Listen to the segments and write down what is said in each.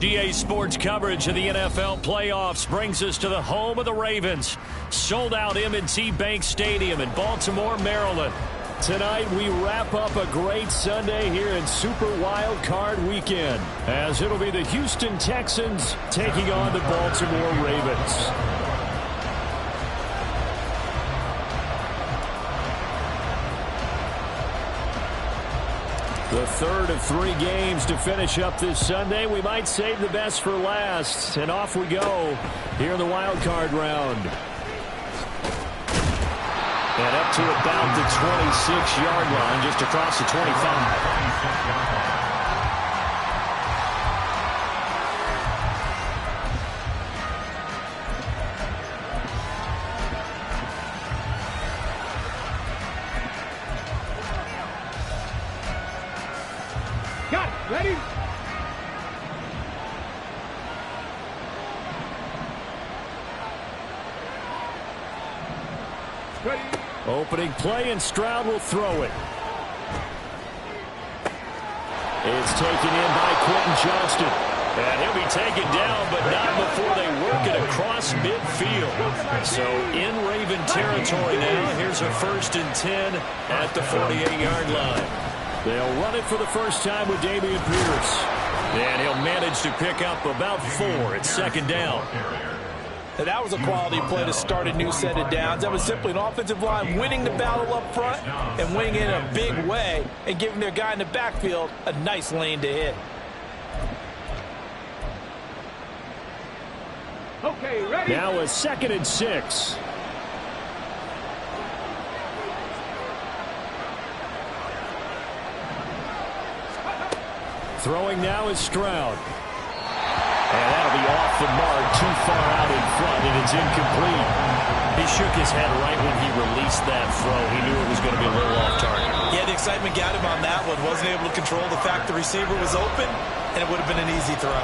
GA Sports coverage of the NFL playoffs brings us to the home of the Ravens. Sold out M&T Bank Stadium in Baltimore, Maryland. Tonight we wrap up a great Sunday here in Super Wildcard Weekend, as it'll be the Houston Texans taking on the Baltimore Ravens. The third of 3 games to finish up this Sunday. We might save the best for last. And off we go here in the wild card round. And up to about the 26-yard line, just across the 25. Ready? Ready. Opening play, and Stroud will throw it. It's taken in by Quentin Johnston. And he'll be taken down, but not before they work it across midfield. So in Raven territory now. Here's a 1st and 10 at the 48-yard line. They'll run it for the first time with Dameon Pierce. And he'll manage to pick up about 4 at 2nd down. And that was a quality play to start a new set of downs. That was simply an offensive line winning the battle up front and winning it in a big way and giving their guy in the backfield a nice lane to hit. Okay, ready? Now a 2nd and 6. Throwing now is Stroud. And that'll be off the mark, too far out in front, and it's incomplete. He shook his head right when he released that throw. He knew it was going to be a little off target. Yeah, the excitement got him on that one. Wasn't able to control the fact the receiver was open, and it would have been an easy throw.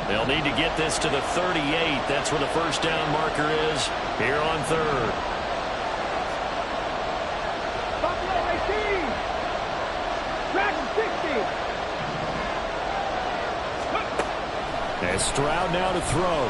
They'll need to get this to the 38. That's where the 1st down marker is here on 3rd. Buffalo 18. Dragon 60. And Stroud now to throw.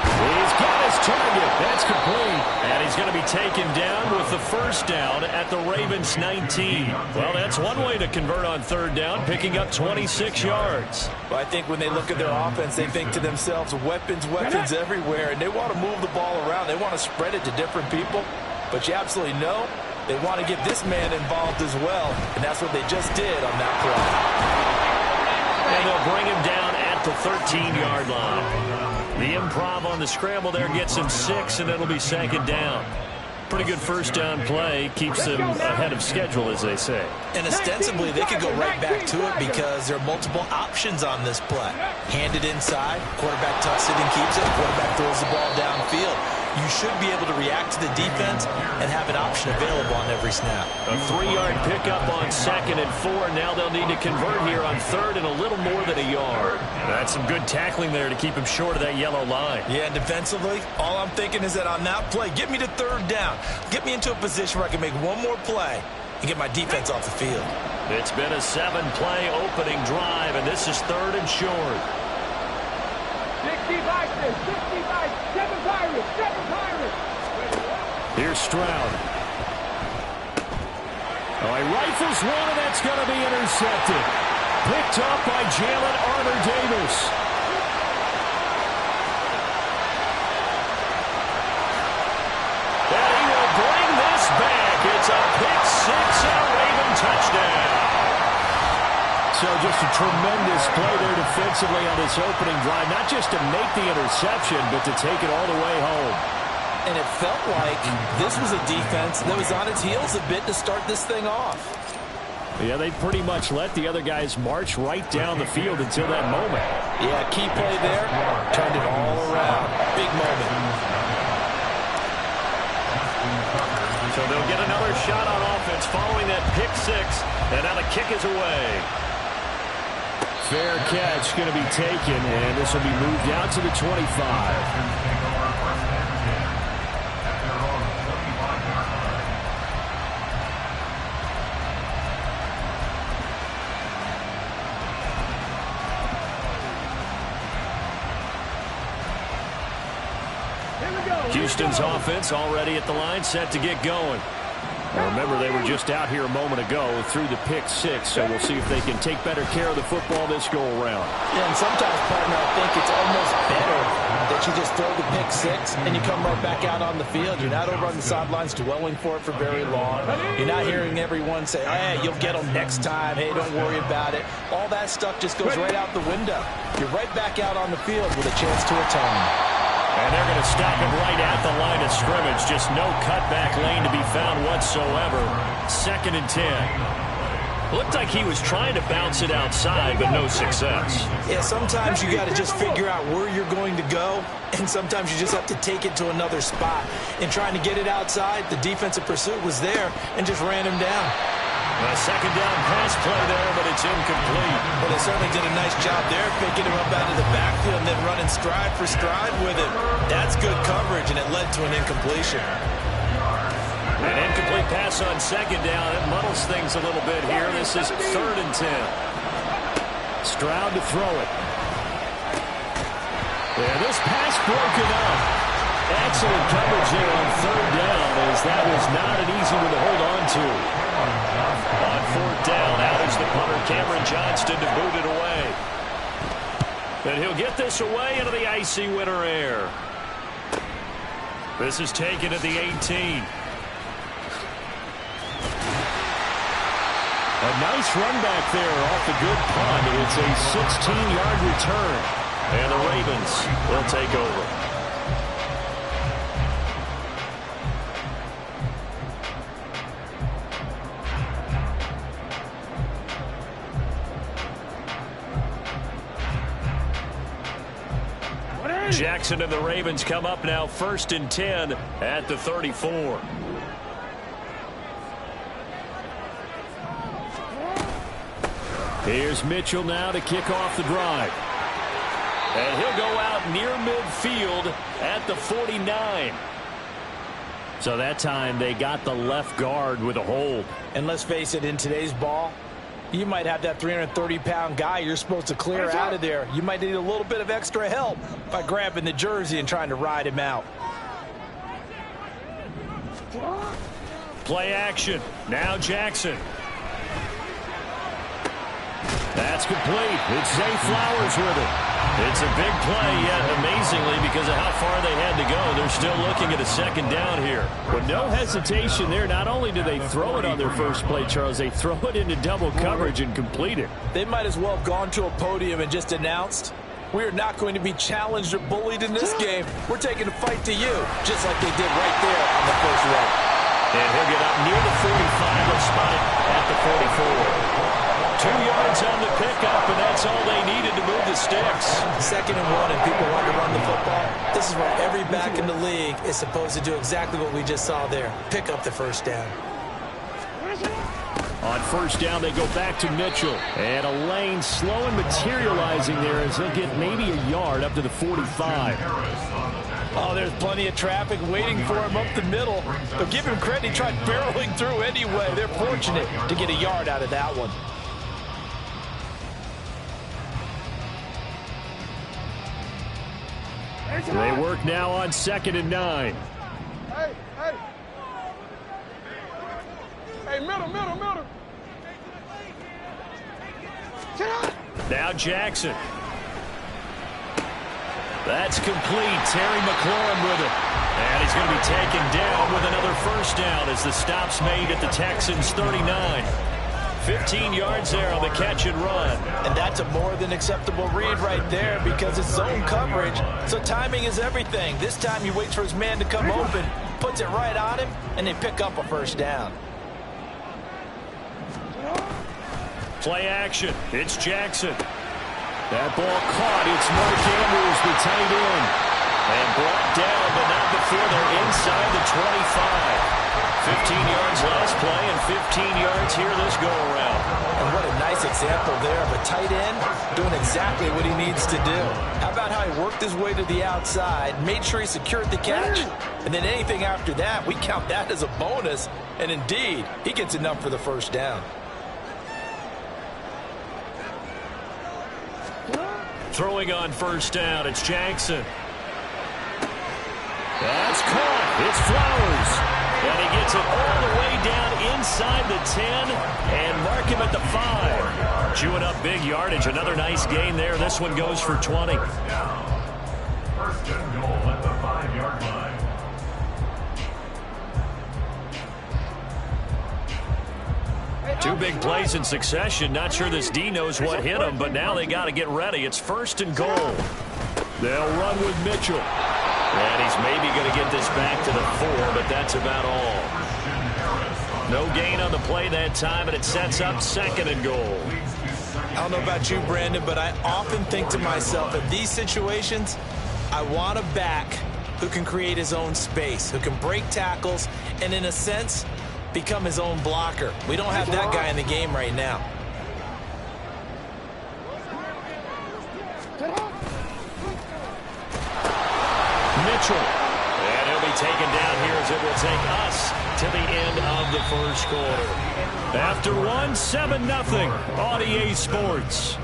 He's got his target. That's complete. And he's going to be taken down with the 1st down at the Ravens 19. Well, that's one way to convert on 3rd down, picking up 26 yards. Well, I think when they look at their offense, they think to themselves, weapons everywhere, and they want to move the ball around. They want to spread it to different people, but you absolutely know they want to get this man involved as well, and that's what they just did on that play. And they'll bring him down at the 13-yard line. The improv on the scramble there gets him 6, and it'll be 2nd down. Pretty good 1st down play. Keeps them ahead of schedule, as they say. And ostensibly, they could go right back to it because there are multiple options on this play. Hand it inside, quarterback tucks it and keeps it, quarterback throws the ball downfield. You should be able to react to the defense and have an option available on every snap. A 3-yard pickup on 2nd and 4. Now they'll need to convert here on 3rd and a little more than a yard. That's some good tackling there to keep him short of that yellow line. Yeah, and defensively, all I'm thinking is that on that play, get me to 3rd down. Get me into a position where I can make one more play and get my defense off the field. It's been a 7-play opening drive, and this is 3rd and short. 65, 7 Pirates, 7 Pirates. Here's Stroud. Oh, he rifles one, and that's going to be intercepted. Picked up by Jalen Armour-Davis. And he will bring this back. It's a pick six and a Raven touchdown. So just a tremendous play there defensively on this opening drive. Not just to make the interception, but to take it all the way home. And it felt like this was a defense that was on its heels a bit to start this thing off. Yeah, they pretty much let the other guys march right down the field until that moment. Yeah, key play there. Turned it all around. Big moment. So they'll get another shot on offense following that pick six. And now the kick is away. Fair catch going to be taken, and this will be moved out to the 25. Houston's offense already at the line, set to get going. Now remember, they were just out here a moment ago through the pick six, so we'll see if they can take better care of the football this go-around. Yeah, and sometimes, partner, I think it's almost better that you just throw the pick six and you come right back out on the field. You're not over on the sidelines dwelling for it for very long. You're not hearing everyone say, hey, you'll get them next time. Hey, don't worry about it. All that stuff just goes right out the window. You're right back out on the field with a chance to atone. And they're going to stop him right at the line of scrimmage. Just no cutback lane to be found whatsoever. 2nd and 10. Looked like he was trying to bounce it outside, but no success. Yeah, sometimes you got to just figure out where you're going to go, and sometimes you just have to take it to another spot. In trying to get it outside, the defensive pursuit was there and just ran him down. A 2nd down pass play there, but it's incomplete. Well, they certainly did a nice job there, picking him up out of the backfield and then running stride for stride with him. That's good coverage, and it led to an incompletion. An incomplete pass on 2nd down. It muddles things a little bit here. This is 3rd and 10. Stroud to throw it. Yeah, this pass broken up. Excellent coverage there on 3rd down, as that was not an easy one to hold on to. On 4th down, out is the punter, Cameron Johnston, to boot it away. And he'll get this away into the icy winter air. This is taken at the 18. A nice run back there off the good punt. It's a 16-yard return. And the Ravens will take over. Jackson and the Ravens come up now 1st and 10 at the 34. Here's Mitchell now to kick off the drive. And he'll go out near midfield at the 49. So that time they got the left guard with a hold. And let's face it, in today's ball, you might have that 330-pound guy you're supposed to clear out of there. You might need a little bit of extra help by grabbing the jersey and trying to ride him out. Play action. Now Jackson. That's complete. It's Zay Flowers with it. It's a big play, yet amazingly, because of how far they had to go, they're still looking at a 2nd down here. With no hesitation there, not only do they throw it on their first play, Charles, they throw it into double coverage and complete it. They might as well have gone to a podium and just announced, we are not going to be challenged or bullied in this game. We're taking a fight to you, just like they did right there on the first run. And he'll get up near the 45. Let's spot it at the 44. 2 yards on the pickup, and that's all they needed to move the sticks. 2nd and 1, and people want to run the football. This is where every back in the league is supposed to do exactly what we just saw there. Pick up the 1st down. On 1st down, they go back to Mitchell. And a lane slow and materializing there as he'll get maybe a yard up to the 45. Oh, there's plenty of traffic waiting for him up the middle. But give him credit, he tried barreling through anyway. They're fortunate to get a yard out of that one. They work now on 2nd and 9. Hey, middle. Now Jackson. That's complete. Terry McLaurin with it. And he's going to be taken down with another first down as the stop's made at the Texans' 39. 15 yards there on the catch and run. And that's a more than acceptable read right there because it's zone coverage, so timing is everything. This time he waits for his man to come open, puts it right on him, and they pick up a first down. Play action. It's Jackson. That ball caught. It's Mark Andrews, the tight end. And brought down, but not before they're inside the 25. 15 yards last play and 15 yards here this go-around. And what a nice example there of a tight end doing exactly what he needs to do. How about how he worked his way to the outside, made sure he secured the catch, and then anything after that, we count that as a bonus. And indeed, he gets enough for the first down. Throwing on first down, it's Jackson. That's caught. It's Flowers. And he gets it all the way down inside the 10 and mark him at the 5. Chewing up big yardage. Another nice gain there. This one goes for 20. First and goal at the 5-yard line. Two big plays in succession. Not sure this D knows what hit him, but now they got to get ready. It's first and goal. They'll run with Mitchell. And he's maybe going to get this back to the 4, but that's about all. No gain on the play that time, and it sets up 2nd and goal. I don't know about you, Brandon, but I often think to myself, in these situations, I want a back who can create his own space, who can break tackles, and in a sense, become his own blocker. We don't have that guy in the game right now. Mitchell. And he'll be taken down here as it will take us to the end of the first quarter. After one, 7-0 on EA Sports.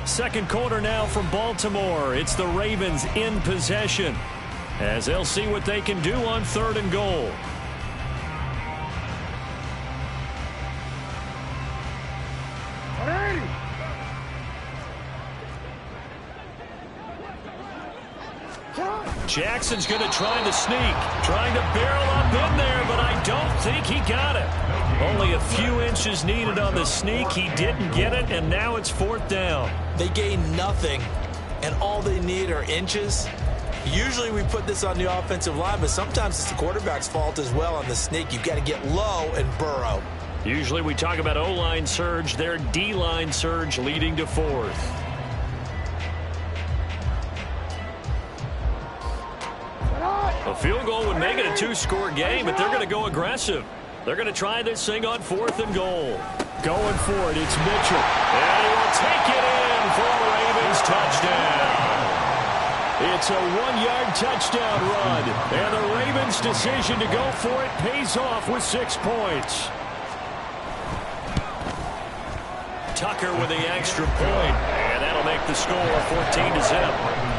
Second quarter now from Baltimore. It's the Ravens in possession as they'll see what they can do on 3rd and goal. Jackson's going to try the sneak, trying to barrel up in there, but I don't think he got it. Only a few inches needed on the sneak. He didn't get it, and now it's 4th down. They gain nothing, and all they need are inches. Usually we put this on the offensive line, but sometimes it's the quarterback's fault as well on the sneak. You've got to get low and burrow. Usually we talk about O-line surge, their D-line surge leading to 4th. A field goal would make it a 2-score game, but they're going to go aggressive. They're going to try this thing on 4th and goal. Going for it, it's Mitchell. And he will take it in for a Ravens touchdown. It's a 1-yard touchdown run. And the Ravens' decision to go for it pays off with 6 points. Tucker with the extra point. And that'll make the score 14-0.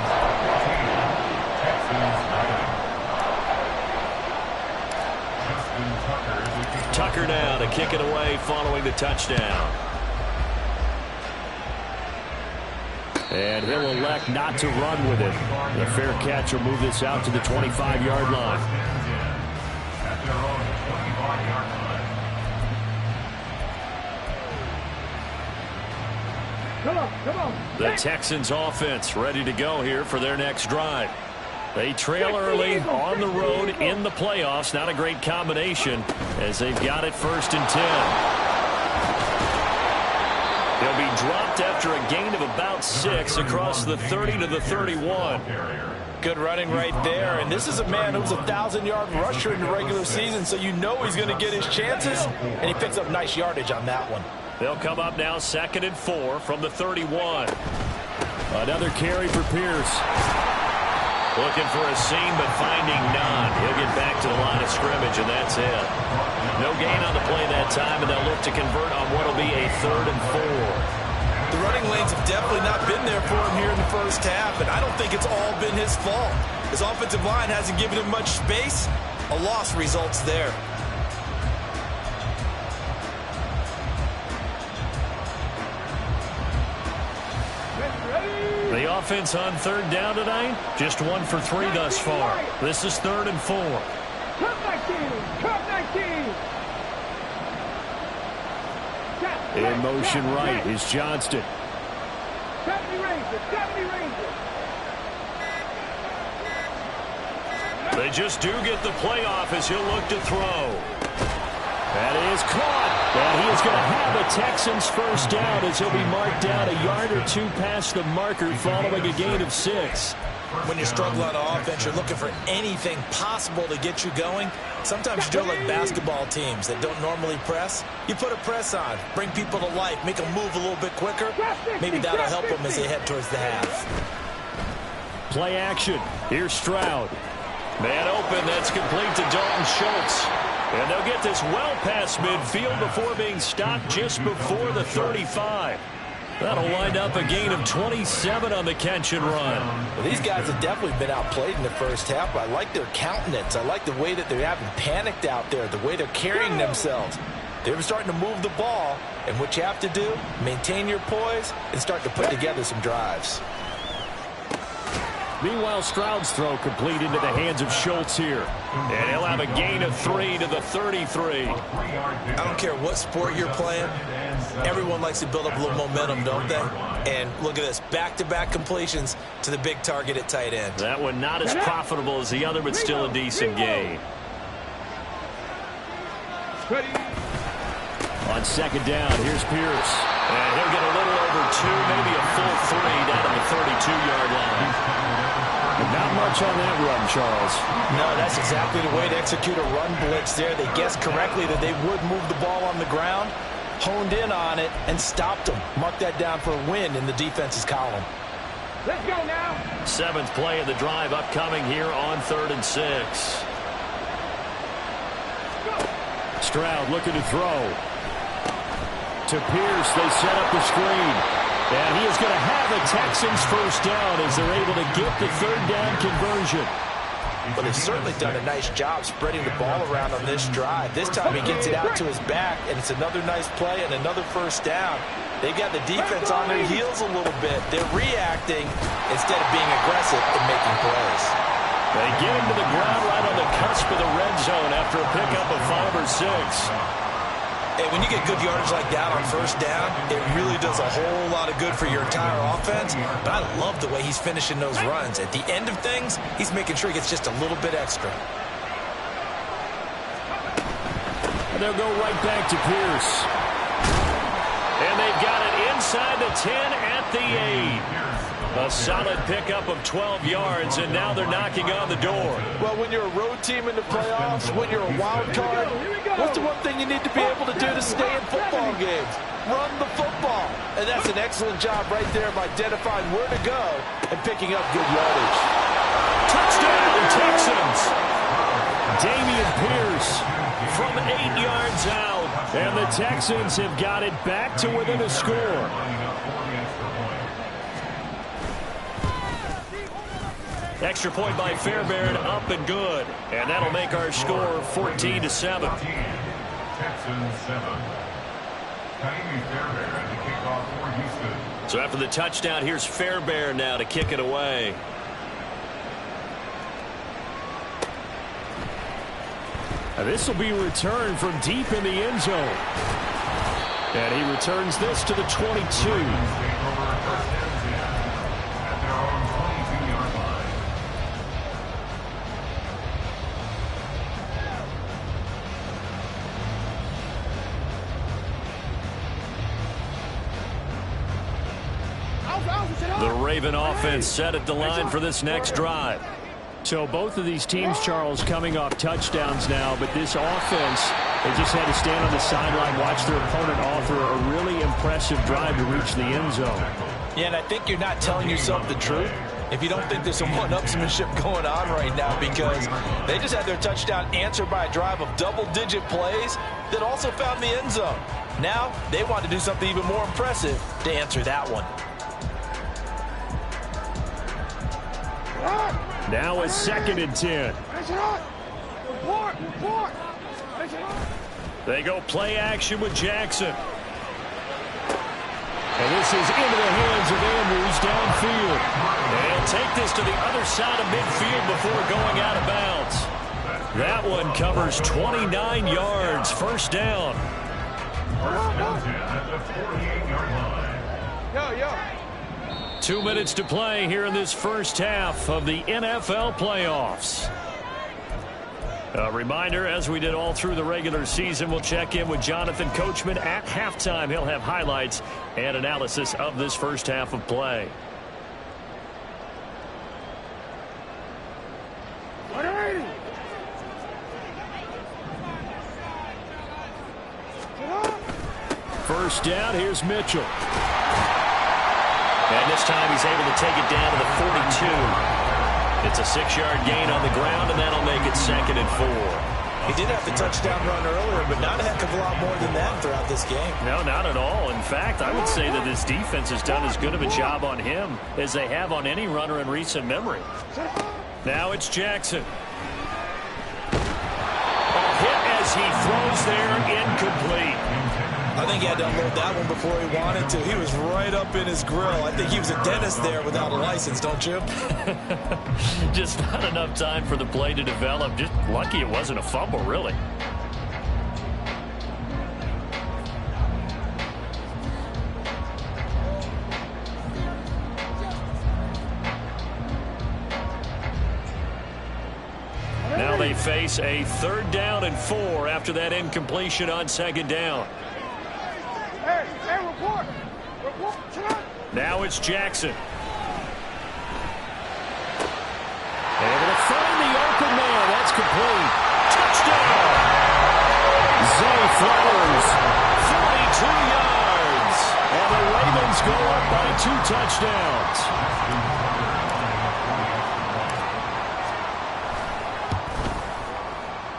Tucker now to kick it away following the touchdown. And he'll elect not to run with it. The fair catch will move this out to the 25-yard line. Come on. The Texans offense ready to go here for their next drive. They trail early on the road in the playoffs. Not a great combination as they've got it 1st and 10. They'll be dropped after a gain of about 6 across the 30 to the 31. Good running right there. And this is a man who's a 1,000-yard rusher in the regular season, so you know he's going to get his chances, and he picks up nice yardage on that one. They'll come up now 2nd and 4 from the 31. Another carry for Pierce. Looking for a seam, but finding none. He'll get back to the line of scrimmage, and that's it. No gain on the play that time, and they'll look to convert on what will be a 3rd and 4. The running lanes have definitely not been there for him here in the first half, and I don't think it's all been his fault. His offensive line hasn't given him much space. A loss results there. The offense on third down tonight, just 1 for 3 thus far. This is 3rd and 4. Cut 19! Cut 19! In motion right is Johnston. 70 Rangers! 70 Rangers! They just do get the playoff as he'll look to throw. That is caught. And he is going to have a Texans first down as he'll be marked down a yard or 2 past the marker following a gain of 6. When you struggle on offense, you're looking for anything possible to get you going. Sometimes you do like basketball teams that don't normally press. You put a press on, bring people to life, make them move a little bit quicker. Maybe that'll help them as they head towards the half. Play action. Here's Stroud. Man open, that's complete to Dalton Schultz. And they'll get this well past midfield before being stopped just before the 35. That'll wind up a gain of 27 on the catch and run. Well, these guys have definitely been outplayed in the first half. I like their countenance. I like the way that they haven't panicked out there, the way they're carrying themselves. They're starting to move the ball, and what you have to do, maintain your poise and start to put together some drives. Meanwhile, Stroud's throw complete into the hands of Schultz here. And he'll have a gain of 3 to the 33. I don't care what sport you're playing. Everyone likes to build up a little momentum, don't they? And look at this, back-to-back completions to the big target at tight end. That one not as profitable as the other, but still a decent gain. On second down, here's Pierce. And he'll get a little over 2, maybe a full 3 down to the 32-yard line. Not much on that run, Charles. No, that's exactly the way to execute a run blitz there. They guessed correctly that they would move the ball on the ground, honed in on it, and stopped them. Mark that down for a win in the defense's column. Let's go now. 7th play of the drive upcoming here on 3rd and 6. Stroud looking to throw. To Pierce, they set up the screen. And he is going to have the Texans first down as they're able to get the 3rd down conversion. But they've certainly done a nice job spreading the ball around on this drive. This time he gets it out to his back, and it's another nice play and another first down. They've got the defense on their heels a little bit. They're reacting instead of being aggressive and making plays. They get him to the ground right on the cusp of the red zone after a pickup of 5 or 6. And when you get good yardage like that on first down, it really does a whole lot of good for your entire offense. But I love the way he's finishing those runs. At the end of things, he's making sure he gets just a little bit extra. And they'll go right back to Pierce. And they've got it inside the 10 at the 8. A solid pickup of 12 yards, and now they're knocking on the door. Well, when you're a road team in the playoffs, when you're a wild card, what's the one thing you need to be able to do to stay in football games? Run the football. And that's an excellent job right there of identifying where to go and picking up good yardage. Touchdown, Texans! Dameon Pierce from 8 yards out, and the Texans have got it back to within a score. Extra point by Fairbairn, up and good. And that'll make our score 14-7. Texans 7. Fairbairn to kick off for Houston. So after the touchdown, here's Fairbairn now to kick it away. Now this will be returned from deep in the end zone. And he returns this to the 22. The Raven offense set at the line for this next drive. So both of these teams, Charles, coming off touchdowns now, but this offense, they just had to stand on the sideline, watch their opponent author a really impressive drive to reach the end zone. Yeah, and I think you're not telling yourself the truth if you don't think there's some one-upsmanship going on right now, because they just had their touchdown answered by a drive of double-digit plays that also found the end zone. Now they want to do something even more impressive to answer that one. Now a 2nd and 10. They go play action with Jackson. And this is into the hands of Andrews downfield. They'll take this to the other side of midfield before going out of bounds. That one covers 29 yards. First down. First down 10 at the 48-yard line. 2 minutes to play here in this first half of the NFL playoffs. A reminder, as we did all through the regular season, we'll check in with Jonathan Coachman at halftime. He'll have highlights and analysis of this first half of play. First down, here's Mitchell. And this time he's able to take it down to the 42. It's a 6-yard gain on the ground, and that'll make it 2nd and 4. He did have the touchdown run earlier, but not a heck of a lot more than that throughout this game. No, not at all. In fact, I would say that this defense has done as good of a job on him as they have on any runner in recent memory. Now it's Jackson. A hit as he throws there, incomplete. I think he had to unload that one before he wanted to. He was right up in his grill. I think he was a dentist there without a license, don't you? Just not enough time for the play to develop. Just lucky it wasn't a fumble, really. Now they face a 3rd down and 4 after that incompletion on 2nd down. Now it's Jackson. Able to find the open man. That's complete. Touchdown! Zay Flowers, 42 yards. And the Ravens go up by 2 touchdowns.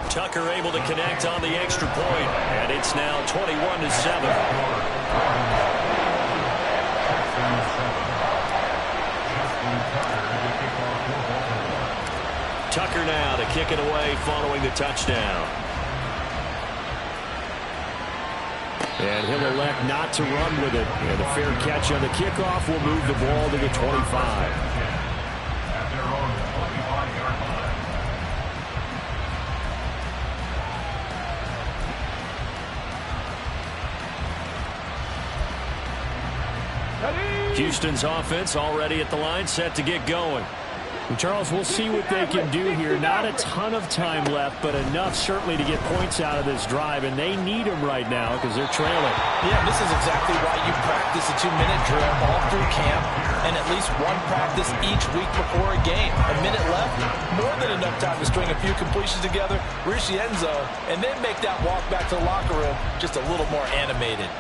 Tucker able to connect on the extra point, and it's now 21-7. Tucker now to kick it away following the touchdown. And he'll elect not to run with it. And a fair catch on the kickoff will move the ball to the 25. Houston's offense already at the line, set to get going. And Charles, we'll see what they can do here. Not a ton of time left, but enough certainly to get points out of this drive, and they need them right now because they're trailing. Yeah, this is exactly why you practice a 2-minute drill all through camp and at least one practice each week before a game. A minute left, more than enough time to string a few completions together, reach the end zone, and then make that walk back to the locker room just a little more animated.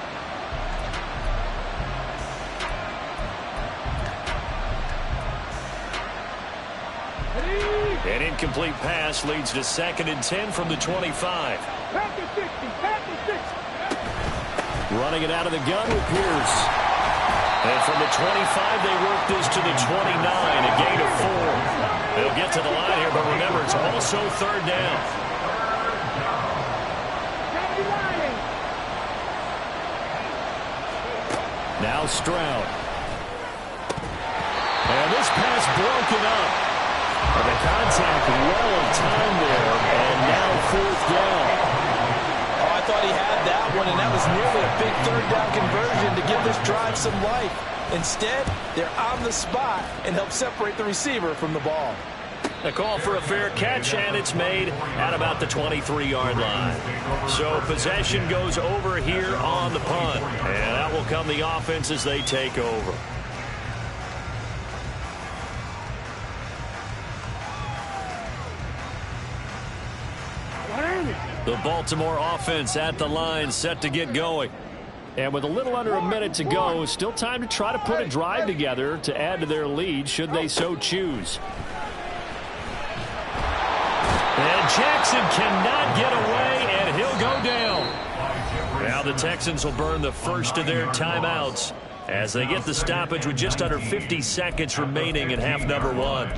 An incomplete pass leads to 2nd and 10 from the 25. Pass to 60, pass to 60. Running it out of the gun with Pierce. And from the 25, they work this to the 29, a gain of 4. They'll get to the line here, but remember, it's also 3rd down. Now Stroud. And this pass broken up. And the contact well in time there, and now 4th down. Oh, I thought he had that one, and that was nearly a big 3rd down conversion to give this drive some life. Instead, they're on the spot and help separate the receiver from the ball. A call for a fair catch, and it's made at about the 23-yard line. So possession goes over here on the punt, and that will come the offense as they take over. The Baltimore offense at the line, set to get going. And with a little under a minute to go, still time to try to put a drive together to add to their lead should they so choose. And Jackson cannot get away, and he'll go down. Now Now the Texans will burn the first of their timeouts as they get the stoppage with just under 50 seconds remaining in half number 1.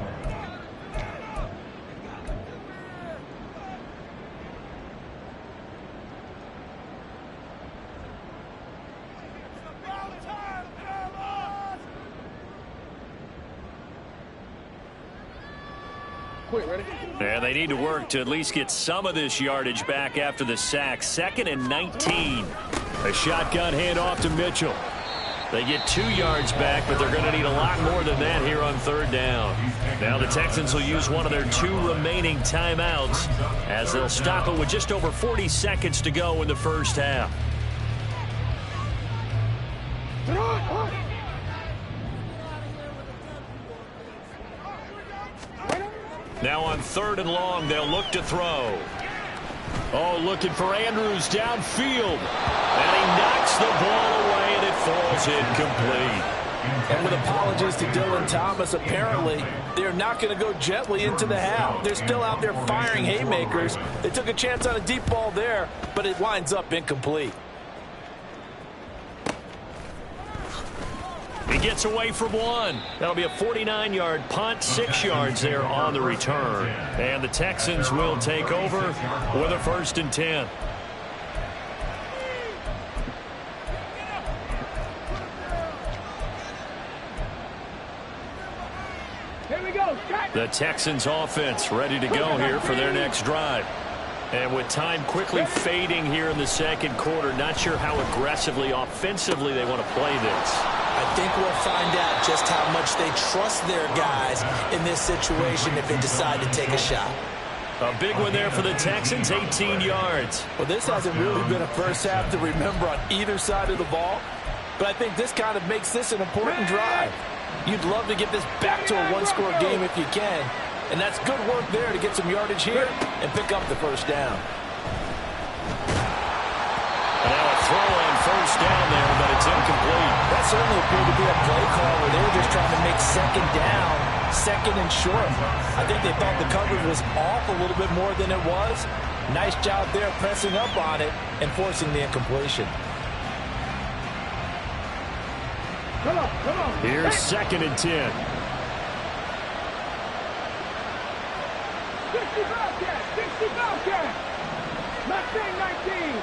And they need to work to at least get some of this yardage back after the sack. 2nd and 19. A shotgun handoff to Mitchell. They get 2 yards back, but they're going to need a lot more than that here on 3rd down. Now the Texans will use one of their 2 remaining timeouts as they'll stop it with just over 40 seconds to go in the first half. Now on 3rd and long, they'll look to throw. Oh, looking for Andrews downfield. And he knocks the ball away, and it falls incomplete. And with apologies to Dylan Thomas, apparently they're not going to go gently into the half. They're still out there firing haymakers. They took a chance on a deep ball there, but it winds up incomplete. He gets away from 1. That'll be a 49-yard punt, 6 yards there on the return. And the Texans will take over with a 1st and 10. Here we go. The Texans offense ready to go here for their next drive. And with time quickly fading here in the 2nd quarter, not sure how aggressively, offensively they want to play this. I think we'll find out just how much they trust their guys in this situation if they decide to take a shot. A big one there for the Texans, 18 yards. Well, this hasn't really been a first half to remember on either side of the ball, but I think this kind of makes this an important drive. You'd love to get this back to a 1-score game if you can, and that's good work there to get some yardage here and pick up the 1st down. And now a throw on 1st down there, but it's incomplete. That certainly appeared to be a play call where they were just trying to make 2nd down, 2nd and short. I think they thought the coverage was off a little bit more than it was. Nice job there pressing up on it and forcing the incompletion. Come on. Here's 2nd and 10. 60 Bobcat. Mustang 19.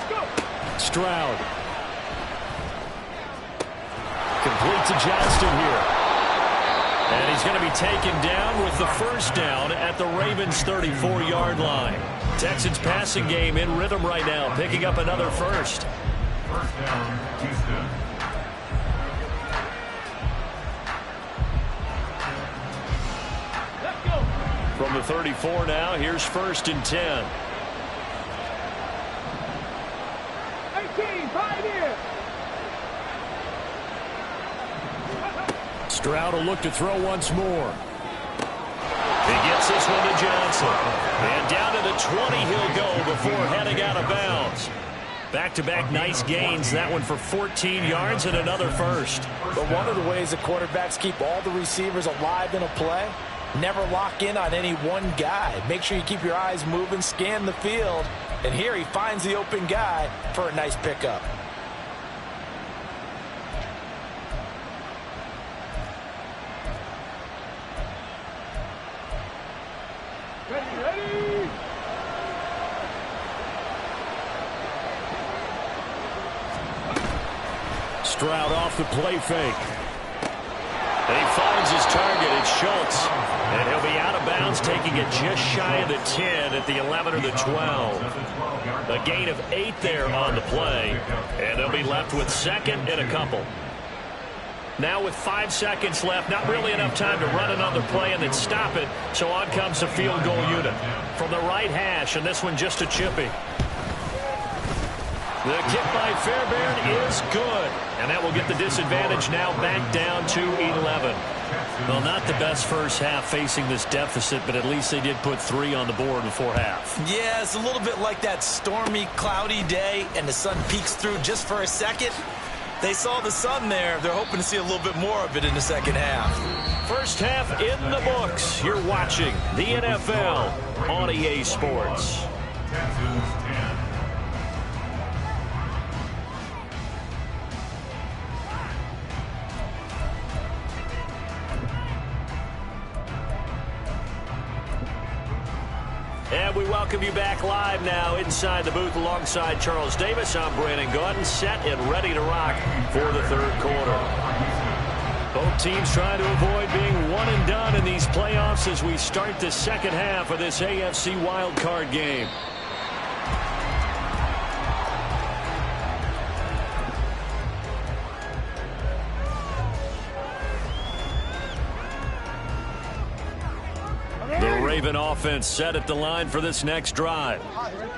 Go. Stroud. Complete to Johnston here. And he's going to be taken down with the 1st down at the Ravens' 34-yard line. Texans passing game in rhythm right now, picking up another 1st. 1st down, Houston. Let's go. From the 34 now, here's 1st and 10. 18, Pioneer. Stroud will look to throw once more. He gets this one to Johnson. And down to the 20 he'll go before heading out of bounds. Back-to-back nice gains. That one for 14 yards and another 1st. But one of the ways that quarterbacks keep all the receivers alive in a play, never lock in on any one guy. Make sure you keep your eyes moving, scan the field. And here he finds the open guy for a nice pickup. Ready. Stroud off the play fake. And he finds his target. It's Schultz. And he'll be out of bounds, taking it just shy of the 10 at the 11 or the 12. A gain of 8 there on the play. And they'll be left with 2nd and a couple. Now with 5 seconds left, not really enough time to run another play and then stop it. So on comes the field goal unit from the right hash, and this one just a chippy. The kick by Fairbairn is good. And that will get the disadvantage now back down to 11. Well, not the best first half facing this deficit, but at least they did put 3 on the board before half. Yeah, it's a little bit like that stormy, cloudy day, and the sun peeks through just for a second. They saw the sun there. They're hoping to see a little bit more of it in the second half. First half in the books. You're watching the NFL on EA Sports. Texans 10. And we welcome you back live now inside the booth alongside Charles Davis. I'm Brandon Gaudin, set and ready to rock for the third quarter. Both teams trying to avoid being one and done in these playoffs as we start the second half of this AFC Wildcard game. The Raven offense set at the line for this next drive.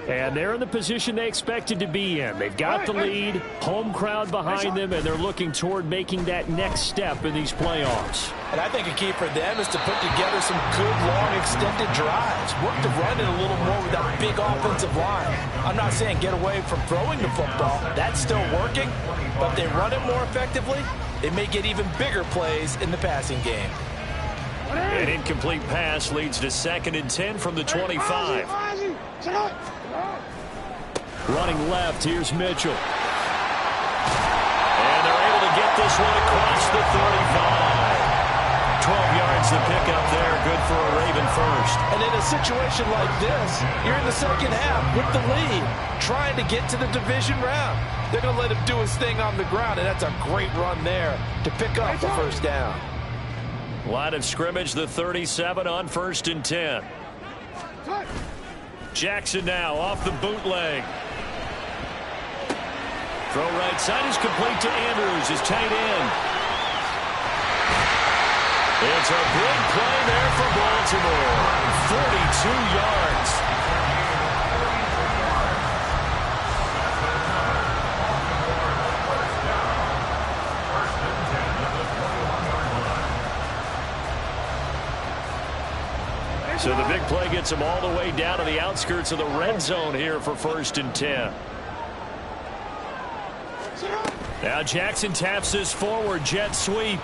And they're in the position they expected to be in. They've got the lead, home crowd behind them, and they're looking toward making that next step in these playoffs. And I think a key for them is to put together some good, long, extended drives. Work the run in a little more with that big offensive line. I'm not saying get away from throwing the football. That's still working. But if they run it more effectively, they may get even bigger plays in the passing game. An incomplete pass leads to 2nd and 10 from the 25. Running left, here's Mitchell. And they're able to get this one across the 35. 12 yards to pick up there. Good for a Raven first. And in a situation like this, you're in the second half with the lead, trying to get to the division round. They're going to let him do his thing on the ground, and that's a great run there to pick up the first down. Line of scrimmage, the 37 on 1st and 10. Jackson now off the bootleg. Throw right side is complete to Andrews, his tight end. It's a big play there for Baltimore. 42 yards. So the big play gets him all the way down to the outskirts of the red zone here for 1st and 10. Now Jackson taps this forward, jet sweep.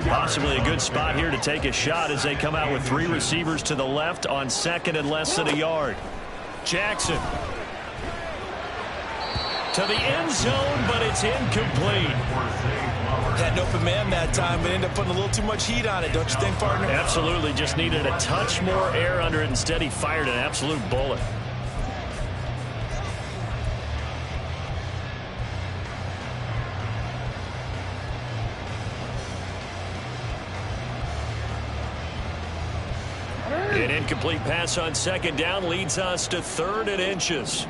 Possibly a good spot here to take a shot as they come out with 3 receivers to the left on 2nd and less than a yard. Jackson to the end zone, but it's incomplete. Had an open man that time, but ended up putting a little too much heat on it, don't you think, partner? Absolutely. Just needed a touch more air under it. Instead, he fired an absolute bullet. An incomplete pass on 2nd down leads us to 3rd and inches.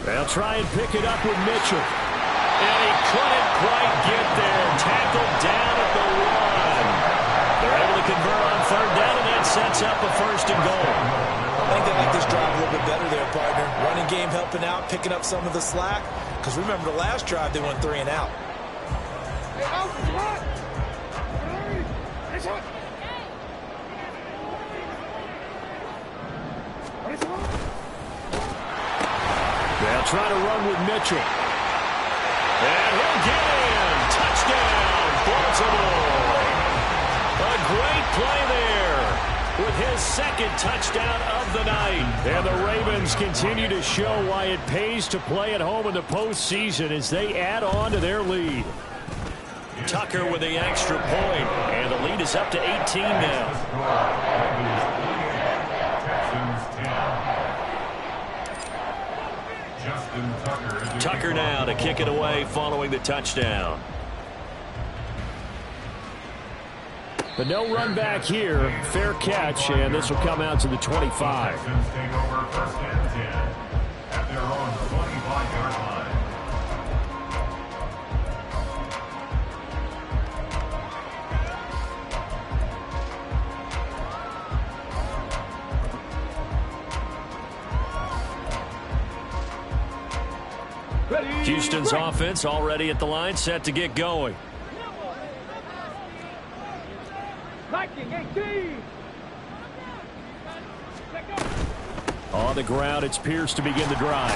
They'll try and pick it up with Mitchell. And he couldn't quite get there. Tackled down at the 1. They're able to convert on 3rd down, and that sets up a 1st and goal. I think they like this drive a little bit better there, partner. Running game helping out, picking up some of the slack. Because remember the last drive, they went 3 and out. They'll try to run with Mitchell. And he'll get in. Touchdown, Baltimore. A great play there with his 2nd touchdown of the night. And the Ravens continue to show why it pays to play at home in the postseason as they add on to their lead. Tucker with the extra point, and the lead is up to 18 now. Tucker now to kick it away following the touchdown. But no run back here. Fair catch, and this will come out to the 25. Take over 1st and 10 at their own 25-yard line. Houston's offense already at the line, set to get going. On the ground, it's Pierce to begin the drive.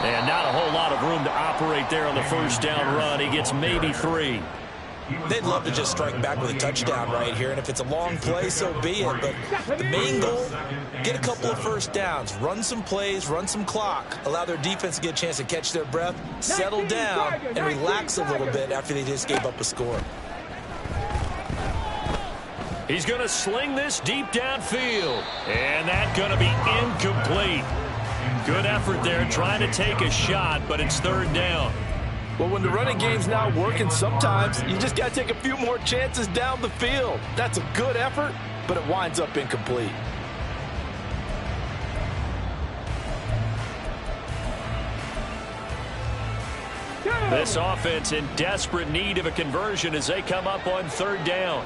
And not a whole lot of room to operate there on the 1st down run. He gets maybe 3. They'd love to just strike back with a touchdown right here, and if it's a long play, so be it. But the main goal, get a couple of first downs, run some plays, run some clock, allow their defense to get a chance to catch their breath, settle down, and relax a little bit after they just gave up a score. He's going to sling this deep downfield, and that's going to be incomplete. Good effort there trying to take a shot, but it's third down. Well, when the running game's not working, sometimes you just got to take a few more chances down the field. That's a good effort, but it winds up incomplete. This offense in desperate need of a conversion as they come up on third down.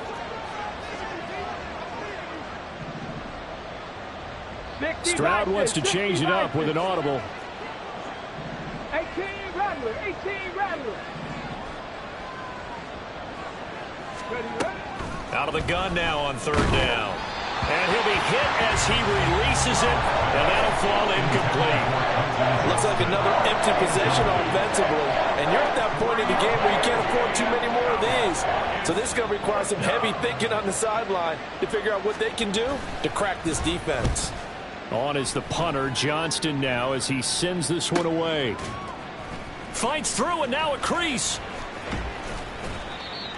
Stroud wants to change it up with an audible. 18 Rattler, 18 Rattler. Ready. Out of the gun now on third down. And he'll be hit as he releases it, and that'll fall incomplete. Looks like another empty possession offensively, and you're at that point in the game where you can't afford too many more of these. So this is going to require some heavy thinking on the sideline to figure out what they can do to crack this defense. On is the punter, Johnston, now as he sends this one away. Fights through, and now a crease.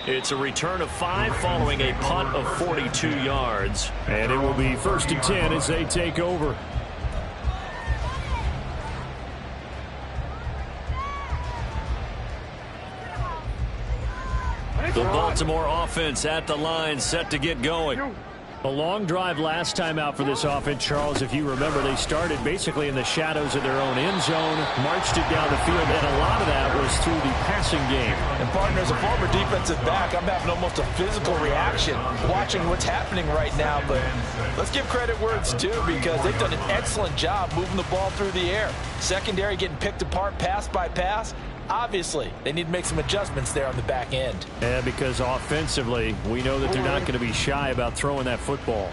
It's a return of 5 following a punt of 42 yards. And it will be 1st and 10 as they take over. The Baltimore offense at the line, set to get going. A long drive last time out for this offense, Charles. If you remember, they started basically in the shadows of their own end zone, marched it down the field, and a lot of that was through the passing game. And, partner, as a former defensive back, I'm having almost a physical reaction watching what's happening right now. But let's give credit where it's due because they've done an excellent job moving the ball through the air. Secondary getting picked apart pass by pass. Obviously, they need to make some adjustments there on the back end. Yeah, because offensively, we know that they're not going to be shy about throwing that football.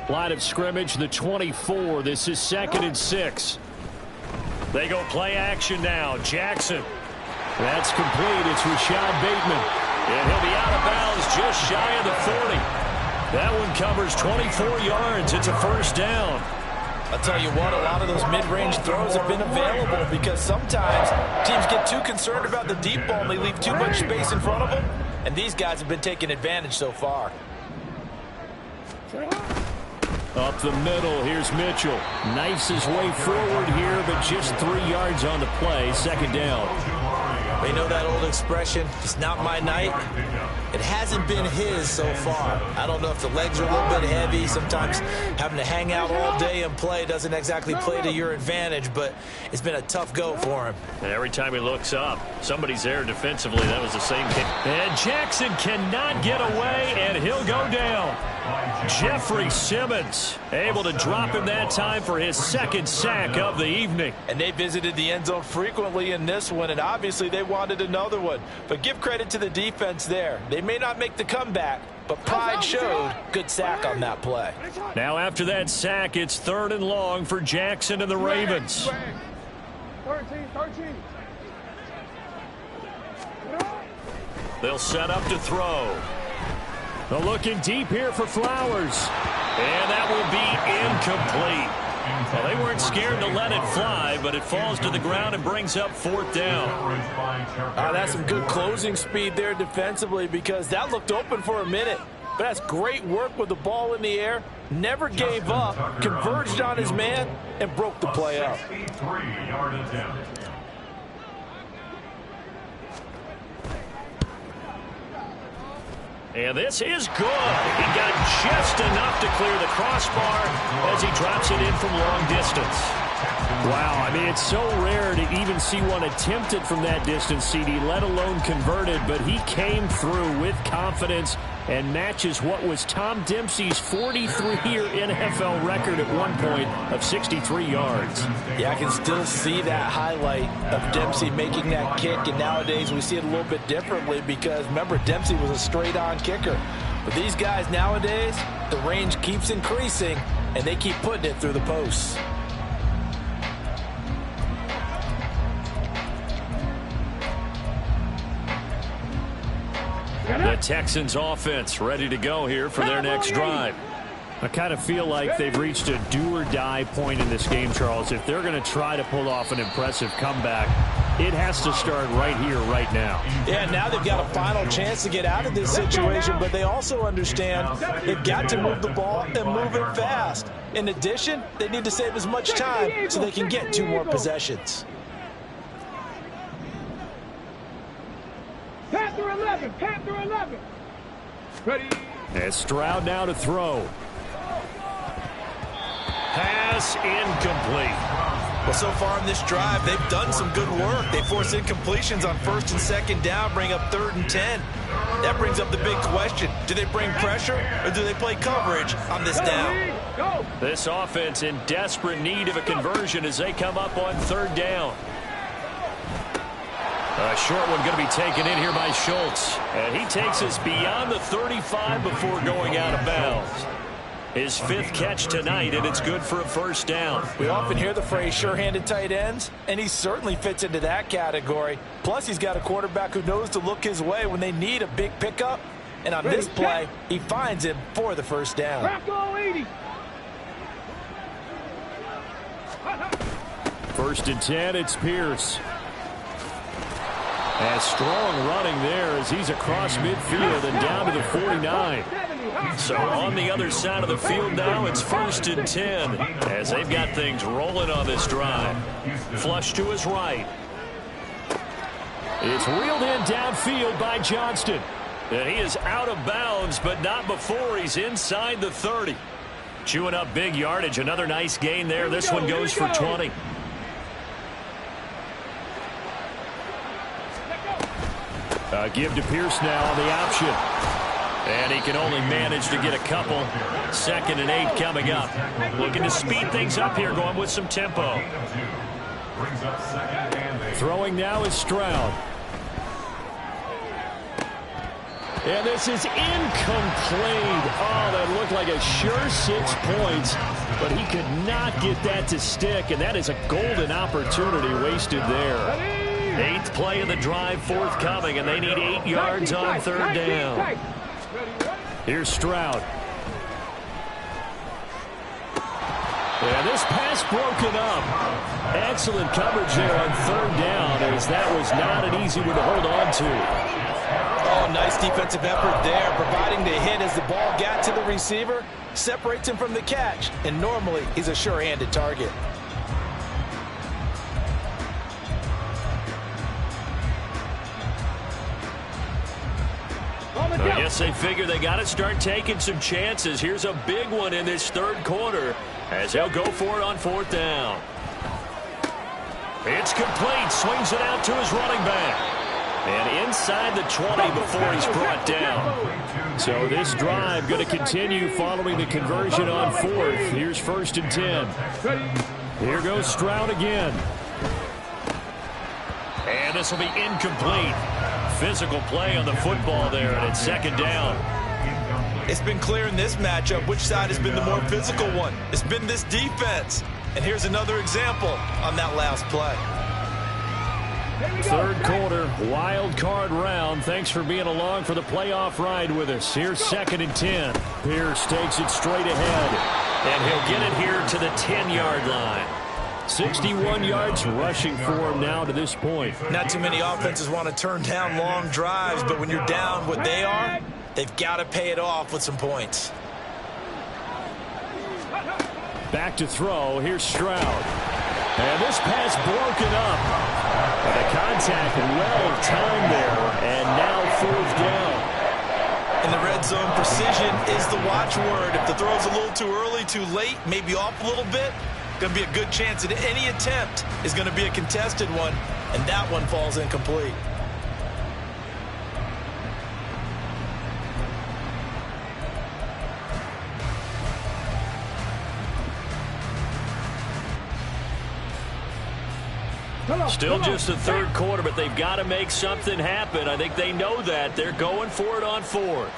Line of scrimmage, the 24. This is 2nd and 6. They go play action now. Jackson. That's complete. It's Rashad Bateman. And he'll be out of bounds just shy of the 40. That one covers 24 yards. It's a first down. I'll tell you what, a lot of those mid-range throws have been available because sometimes teams get too concerned about the deep ball and they leave too much space in front of them. And these guys have been taking advantage so far. Up the middle, here's Mitchell. Knifes his way forward here, but just 3 yards on the play. 2nd down. They know that old expression, it's not my night. It hasn't been his so far. I don't know if the legs are a little bit heavy. Sometimes having to hang out all day and play doesn't exactly play to your advantage, but it's been a tough go for him. And every time he looks up, somebody's there defensively. That was the same thing. And Jackson cannot get away, and he'll go down. Jeffrey Simmons able to drop him that time for his 2nd sack of the evening. And they visited the end zone frequently in this one, and obviously they wanted another one. But give credit to the defense there. They may not make the comeback, but pride showed. Good sack on that play. Now after that sack, it's 3rd and long for Jackson and the Ravens. 13. They'll set up to throw. They're looking deep here for Flowers. And that will be incomplete. Well, they weren't scared to let it fly, but it falls to the ground and brings up 4th down. That's some good closing speed there defensively because that looked open for a minute. But that's great work with the ball in the air. Never gave up, converged on his man, and broke the play up. And this is good. He got just enough to clear the crossbar as he drops it in from long distance. Wow, I mean, it's so rare to even see one attempted from that distance, CD, let alone converted, but he came through with confidence and matches what was Tom Dempsey's 43-year NFL record at one point of 63 yards. Yeah, I can still see that highlight of Dempsey making that kick, and nowadays we see it a little bit differently because, remember, Dempsey was a straight-on kicker. But these guys nowadays, the range keeps increasing, and they keep putting it through the posts. The Texans offense ready to go here for their next drive. I kind of feel like they've reached a do-or-die point in this game, Charles. If they're going to try to pull off an impressive comeback, it has to start right here, right now. Yeah, now they've got a final chance to get out of this situation, but they also understand they've got to move the ball and move it fast. In addition, they need to save as much time so they can get 2 more possessions. Panther 11, Panther 11. Ready. And Stroud now to throw. Pass incomplete. Well, so far in this drive, they've done some good work. They force incompletions on 1st and 2nd down, bring up 3rd and 10. That brings up the big question. Do they bring pressure or do they play coverage on this down? This offense in desperate need of a conversion as they come up on 3rd down. A short one going to be taken in here by Schultz. And he takes us beyond the 35 before going out of bounds. His 5th catch tonight, and it's good for a 1st down. We often hear the phrase sure-handed tight ends, and he certainly fits into that category. Plus, he's got a quarterback who knows to look his way when they need a big pickup. And on this play, he finds him for the 1st down. 1st and 10, it's Pierce. And strong running there as he's across midfield and down to the 49. So on the other side of the field now, it's 1st and 10 as they've got things rolling on this drive. Flush to his right. It's reeled in downfield by Johnston. And he is out of bounds, but not before he's inside the 30. Chewing up big yardage. Another nice gain there. This one goes for 20. Give to Pierce now on the option. And he can only manage to get a couple. 2nd and 8 coming up. Looking to speed things up here, going with some tempo. Throwing now is Stroud. And this is incomplete. Oh, that looked like a sure 6 points, but he could not get that to stick, and that is a golden opportunity wasted there. 8th play of the drive forthcoming, and they need 8 yards on 3rd down. Here's Stroud. And this pass broken up. Excellent coverage there on 3rd down, as that was not an easy one to hold on to. Oh, nice defensive effort there, providing the hit as the ball got to the receiver, separates him from the catch, and normally he's a sure-handed target. I guess they figure they got to start taking some chances. Here's a big one in this 3rd quarter as they'll go for it on 4th down. It's complete. Swings it out to his running back. And inside the 20 before he's brought down. So this drive going to continue following the conversion on 4th. Here's 1st and 10. Here goes Stroud again. And this will be incomplete. Physical play on the football there, and it's 2nd down. It's been clear in this matchup which side has been the more physical one. It's been this defense. And here's another example on that last play. 3rd quarter, wild card round. Thanks for being along for the playoff ride with us. Here's 2nd and 10. Pierce takes it straight ahead. And he'll get it here to the 10-yard line. 61 yards rushing for him now to this point. Not too many offenses want to turn down long drives, but when you're down what they are, they've got to pay it off with some points. Back to throw. Here's Stroud. And this pass broken up. And the contact well timed there. And now 4th down. In the red zone, precision is the watchword. If the throw's a little too early, too late, maybe off a little bit, going to be a good chance that any attempt is going to be a contested one, and that one falls incomplete. Still just the 3rd quarter, but they've got to make something happen. I think they know that. They're going for it on 4th.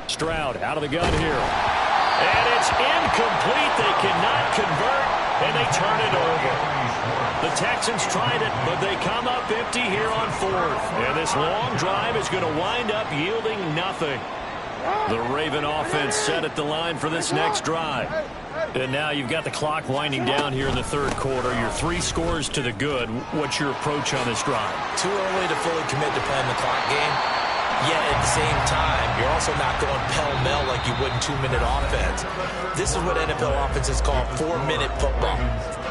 Stroud out of the gun here. And it's incomplete. They cannot convert, and they turn it over. The Texans tried it, but they come up empty here on fourth. And this long drive is going to wind up yielding nothing. The Raven offense set at the line for this next drive. And now you've got the clock winding down here in the third quarter. You're 3 scores to the good. What's your approach on this drive? Too early to fully commit to playing the clock game. Yet at the same time, you're also not going pell-mell like you would in 2-minute offense. This is what NFL offenses call 4-minute football.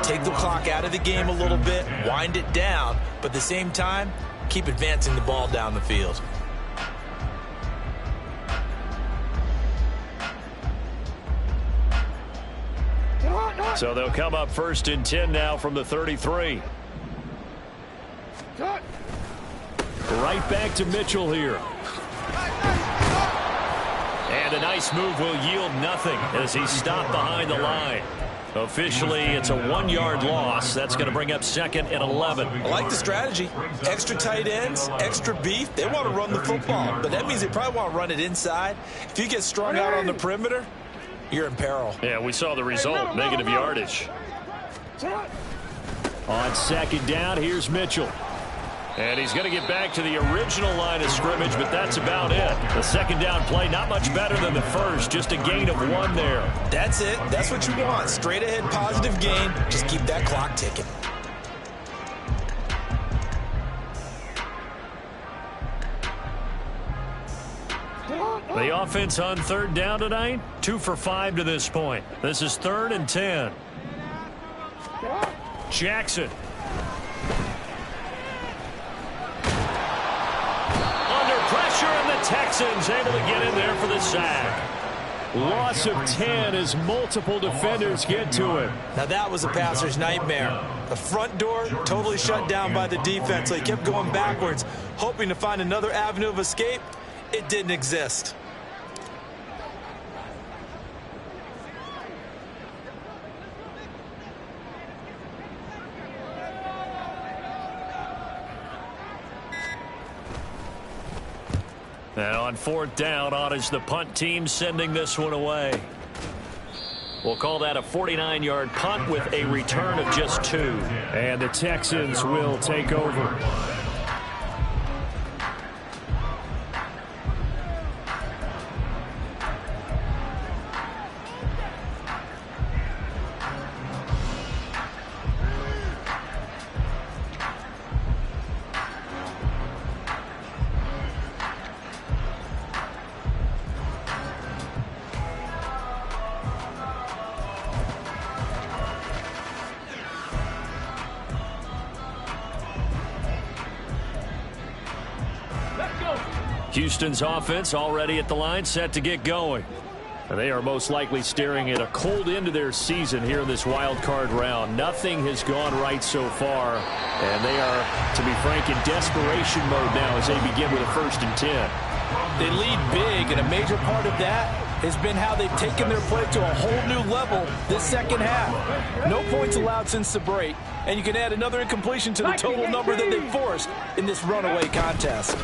Take the clock out of the game a little bit, wind it down, but at the same time, keep advancing the ball down the field. So they'll come up 1st and 10 now from the 33. Right back to Mitchell here. And a nice move will yield nothing as he's stopped behind the line. Officially, it's a 1-yard loss. That's going to bring up 2nd and 11. I like the strategy. Extra tight ends, extra beef. They want to run the football, but that means they probably want to run it inside. If you get strung out on the perimeter, you're in peril. Yeah, we saw the result, negative yardage. On 2nd down, here's Mitchell. And he's going to get back to the original line of scrimmage, but that's about it. The 2nd down play, not much better than the first, just a gain of 1 there. That's it. That's what you want. Straight ahead, positive gain. Just keep that clock ticking. The offense on 3rd down tonight, 2 for 5 to this point. This is 3rd and 10. Jackson. Pressure, and the Texans able to get in there for the sack. Loss of 10 as multiple defenders get to him. Now that was a passer's nightmare. The front door totally shut down by the defense. So he kept going backwards, hoping to find another avenue of escape. It didn't exist. And on 4th down, on is the punt team sending this one away. We'll call that a 49-yard punt with a return of just 2. And the Texans will take over. Houston's offense already at the line, set to get going. And they are most likely staring at a cold end to their season here in this wild card round. Nothing has gone right so far, and they are, to be frank, in desperation mode now as they begin with a 1st and 10. They lead big, and a major part of that has been how they've taken their play to a whole new level this second half. No points allowed since the break, and you can add another incompletion to the total number that they forced in this runaway contest.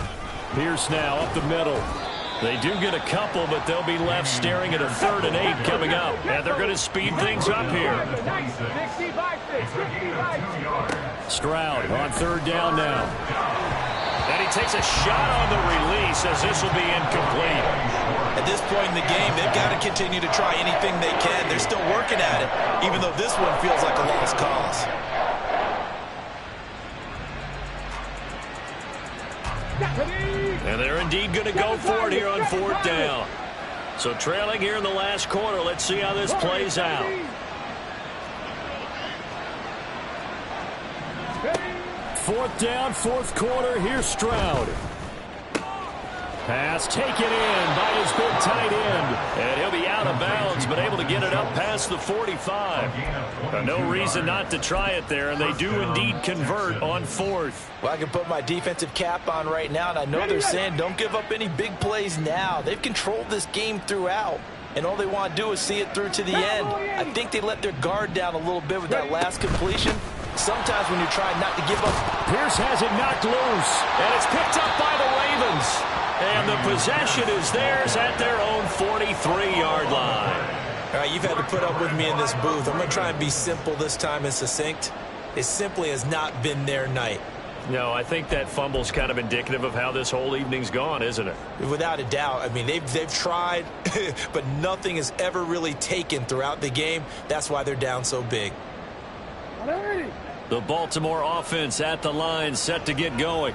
Pierce now up the middle. They do get a couple, but they'll be left staring at a 3rd and 8 coming up. And they're going to speed things up here. Stroud on 3rd down now. And he takes a shot on the release as this will be incomplete. At this point in the game, they've got to continue to try anything they can. They're still working at it, even though this one feels like a lost cause. And they're indeed going to go for it here on 4th down. So trailing here in the last quarter. Let's see how this plays out. 4th down, 4th quarter. Here's Stroud. Pass taken in by his big tight end. And he'll be out of bounds, but able to get it up past the 45. No reason not to try it there, and they do indeed convert on 4th. Well, I can put my defensive cap on right now, and I know they're saying don't give up any big plays now. They've controlled this game throughout, and all they want to do is see it through to the end. I think they let their guard down a little bit with that last completion. Sometimes when you're trying not to give up. Pierce has it knocked loose. And it's picked up by the Ravens. And the possession is theirs at their own 43-yard line. All right, you've had to put up with me in this booth. I'm going to try and be simple this time and succinct. It simply has not been their night. No, I think that fumble's kind of indicative of how this whole evening's gone, isn't it? Without a doubt. I mean, they've tried, but nothing has ever really taken throughout the game. That's why they're down so big. The Baltimore offense at the line, set to get going.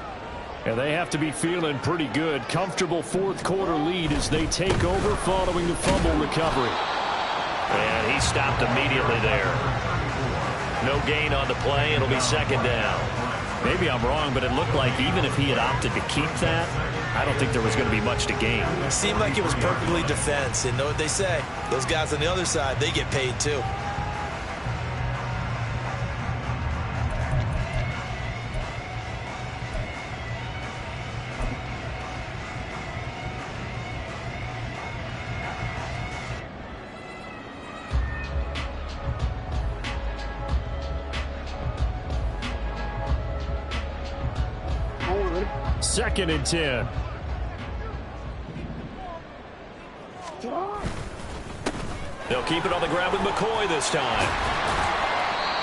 And they have to be feeling pretty good. Comfortable fourth quarter lead as they take over following the fumble recovery. And he stopped immediately there. No gain on the play. It'll be second down. Maybe I'm wrong, but it looked like even if he had opted to keep that, I don't think there was going to be much to gain. It seemed like it was perfectly defense. And know what they say? Those guys on the other side, they get paid too. Second and 10. They'll keep it on the ground with McCoy this time.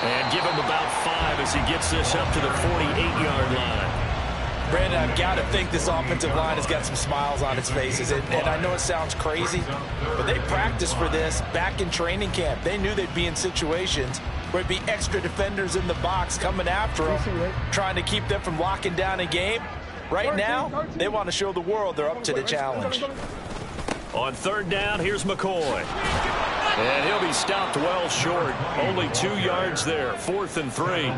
And give him about 5 as he gets this up to the 48-yard line. Brandon, I've got to think this offensive line has got some smiles on its faces. And I know it sounds crazy, but they practiced for this back in training camp. They knew they'd be in situations where it'd be extra defenders in the box coming after them, trying to keep them from locking down a game. Right now, they want to show the world they're up to the challenge. On third down, here's McCoy. And he'll be stopped well short. Only 2 yards there. 4th and 3.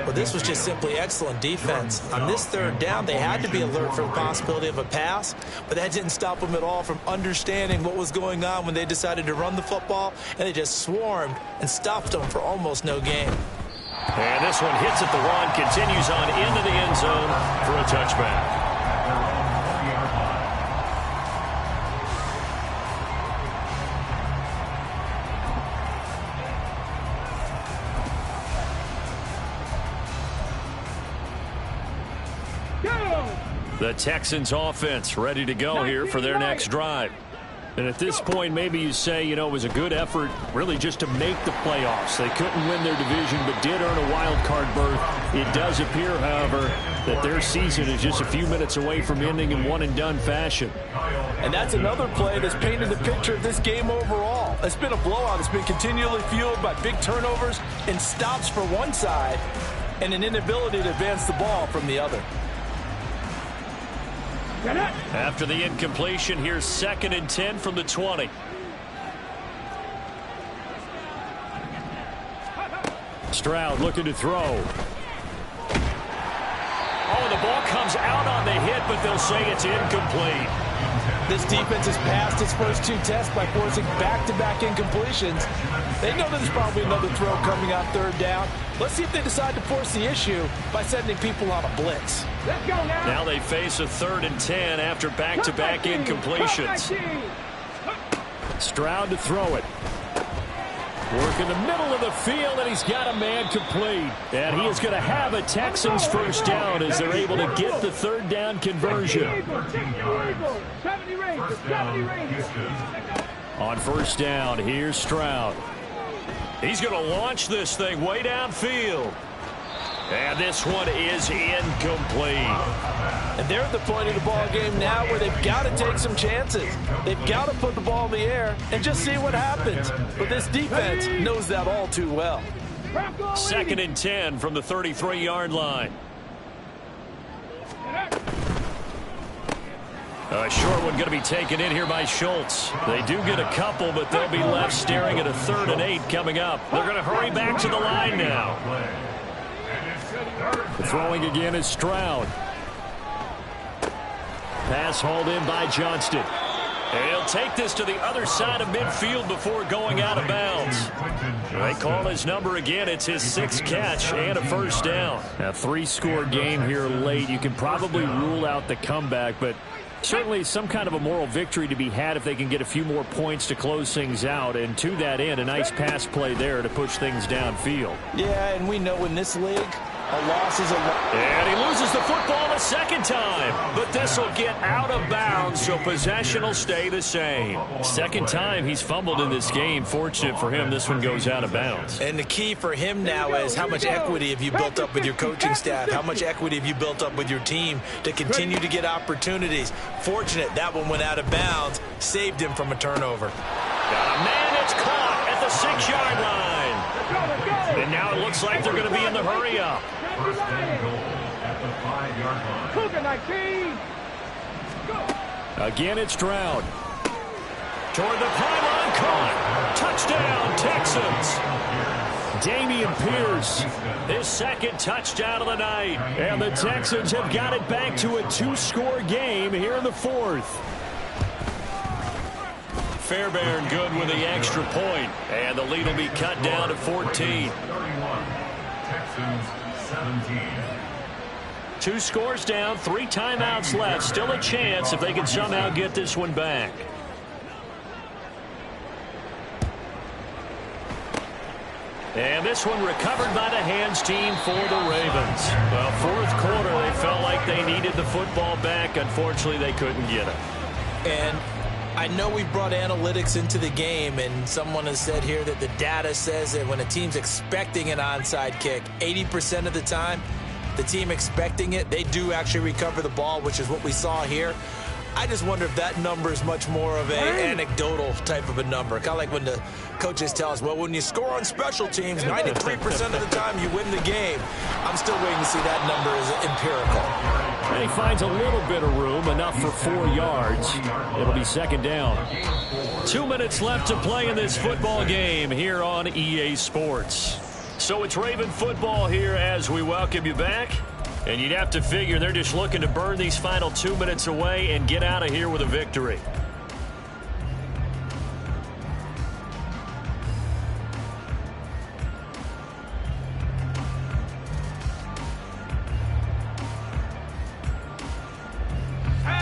Well, this was just simply excellent defense. On this third down, they had to be alert for the possibility of a pass, but that didn't stop them at all from understanding what was going on when they decided to run the football, and they just swarmed and stopped them for almost no gain. And this one hits at the 1, continues on into the end zone for a touchback. The Texans offense ready to go here for their next drive. And at this point, maybe you say, you know, it was a good effort really just to make the playoffs. They couldn't win their division, but did earn a wild card berth. It does appear, however, that their season is just a few minutes away from ending in one-and-done fashion. And that's another play that's painted the picture of this game overall. It's been a blowout. It's been continually fueled by big turnovers and stops for one side and an inability to advance the ball from the other. After the incompletion, here's 2nd and 10 from the 20. Stroud looking to throw. Oh, the ball comes out on the hit, but they'll say it's incomplete. This defense has passed its first 2 tests by forcing back-to-back incompletions. They know there's probably another throw coming on third down. Let's see if they decide to force the issue by sending people on a blitz. Let's go now. Now they face a 3rd and 10 after back-to-back incompletions. Stroud to throw it. Work in the middle of the field, and he's got a man complete. And he is going to have a Texans first down as they're able to get the 3rd down conversion. On first down, here's Stroud. He's going to launch this thing way downfield. And this one is incomplete. And they're at the point of the ball game now where they've got to take some chances. They've got to put the ball in the air and just see what happens. But this defense knows that all too well. 2nd and 10 from the 33-yard line. A short one going to be taken in here by Schultz. They do get a couple, but they'll be left staring at a 3rd and 8 coming up. They're going to hurry back to the line now. The throwing again is Stroud. Pass hauled in by Johnston. And he'll take this to the other side of midfield before going out of bounds. They call his number again. It's his 6th catch and a first down. A 3-score game here late. You can probably rule out the comeback, but certainly some kind of a moral victory to be had if they can get a few more points to close things out. And to that end, a nice pass play there to push things downfield. Yeah, and we know in this league, A loss is a loss. And he loses the football a second time. But this will get out of bounds, so possession will stay the same. Second time he's fumbled in this game. Fortunate for him, this one goes out of bounds. And the key for him now is how much equity have you built up with your coaching staff? How much equity have you built up with your team to continue to get opportunities? Fortunate that one went out of bounds, saved him from a turnover. Got a man, it's caught at the 6-yard line. And now it looks like they're going to be in the hurry up. First and goal at the 5-yard line. Cougar 19. Go. Again, it's Stroud. Toward the pylon, caught. Touchdown, Texans. Dameon Pierce, his second touchdown of the night. And the Texans have got it back to a 2-score game here in the fourth. Fairbairn good with the extra point. And the lead will be cut down to 14. 31. Texans 17. 2 scores down, 3 timeouts left. Still a chance if they can somehow get this one back. And this one recovered by the hands team for the Ravens. Well, fourth quarter, they felt like they needed the football back. Unfortunately, they couldn't get it. And I know we brought analytics into the game, and someone has said here that the data says that when a team's expecting an onside kick, 80% of the time, the team expecting it, they do actually recover the ball, which is what we saw here. I just wonder if that number is much more of an anecdotal type of a number. Kind of like when the coaches tell us, well, when you score on special teams, 93% of the time you win the game. I'm still waiting to see that number is empirical. And he finds a little bit of room, enough for 4 yards. It'll be second down. 2 minutes left to play in this football game here on EA Sports. So it's Raven football here as we welcome you back. And you'd have to figure they're just looking to burn these final 2 minutes away and get out of here with a victory.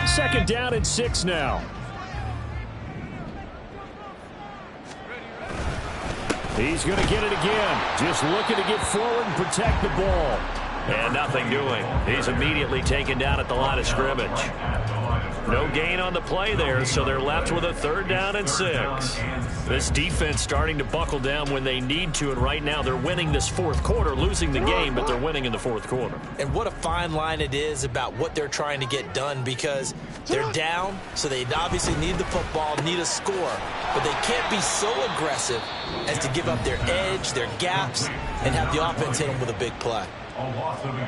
Second down and 6 now. He's going to get it again. Just looking to get forward and protect the ball. And nothing doing. He's immediately taken down at the line of scrimmage. No gain on the play there, so they're left with a 3rd down and 6. This defense starting to buckle down when they need to, and right now they're winning this fourth quarter, losing the game, but they're winning in the fourth quarter. And what a fine line it is about what they're trying to get done, because they're down, so they obviously need the football, need a score, but they can't be so aggressive as to give up their edge, their gaps, and have the offense hit them with a big play.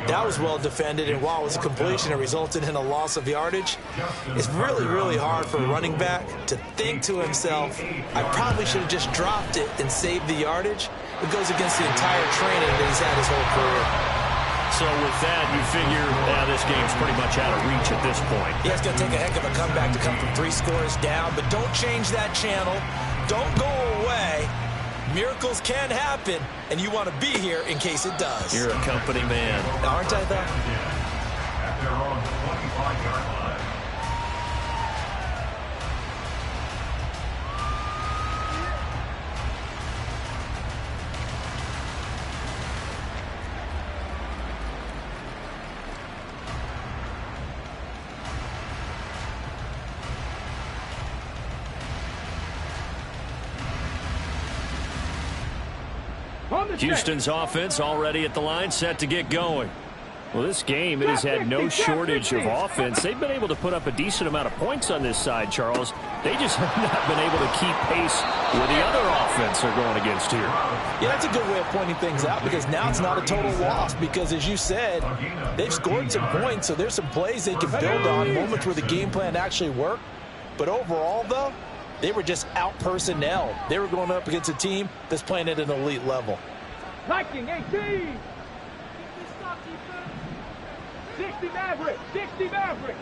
That was well defended, and while it was a completion, it resulted in a loss of yardage. It's really, really hard for a running back to think to himself, I probably should have just dropped it and saved the yardage. It goes against the entire training that he's had his whole career. So with that, you figure this game's pretty much out of reach at this point. Yeah, it's going to take a heck of a comeback to come from 3 scores down, but don't change that channel. Don't go away. Miracles can happen, and you want to be here in case it does. You're a company man. Aren't I, though? At their own 25-yard line. Houston's offense already at the line, set to get going. Well, this game, it has had no shortage of offense. They've been able to put up a decent amount of points on this side, Charles. They just have not been able to keep pace with the other offense they're going against here. Yeah, that's a good way of pointing things out, because now it's not a total loss, because as you said, they've scored some points, so there's some plays they can build on, moments where the game plan actually worked. But overall, though, they were just out-personnel. They were going up against a team that's playing at an elite level. Viking 18. 60 Mavericks. 60 Mavericks.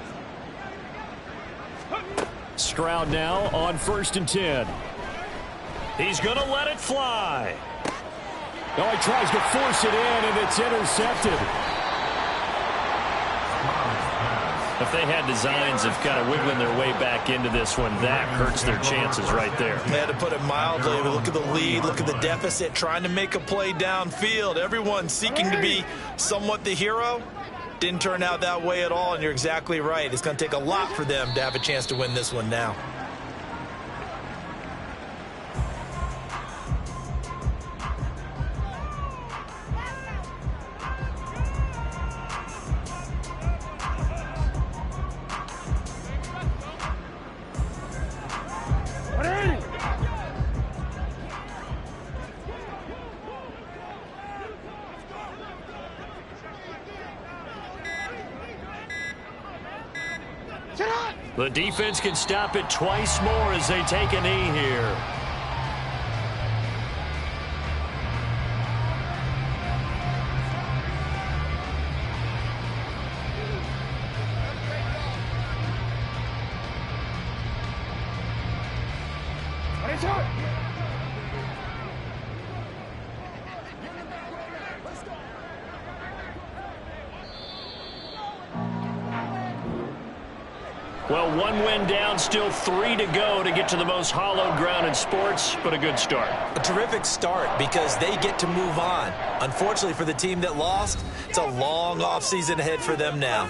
Stroud now on 1st and 10. He's going to let it fly. Oh, he tries to force it in, and it's intercepted. If they had designs of kind of wiggling their way back into this one, that hurts their chances right there. Yeah, to put it mildly, look at the lead, look at the deficit, trying to make a play downfield. Everyone seeking to be somewhat the hero. Didn't turn out that way at all, and you're exactly right. It's going to take a lot for them to have a chance to win this one now. The defense can stop it twice more as they take a knee here. Well, one win down, still 3 to go to get to the most hallowed ground in sports, but a good start. A terrific start because they get to move on. Unfortunately for the team that lost, it's a long offseason ahead for them now.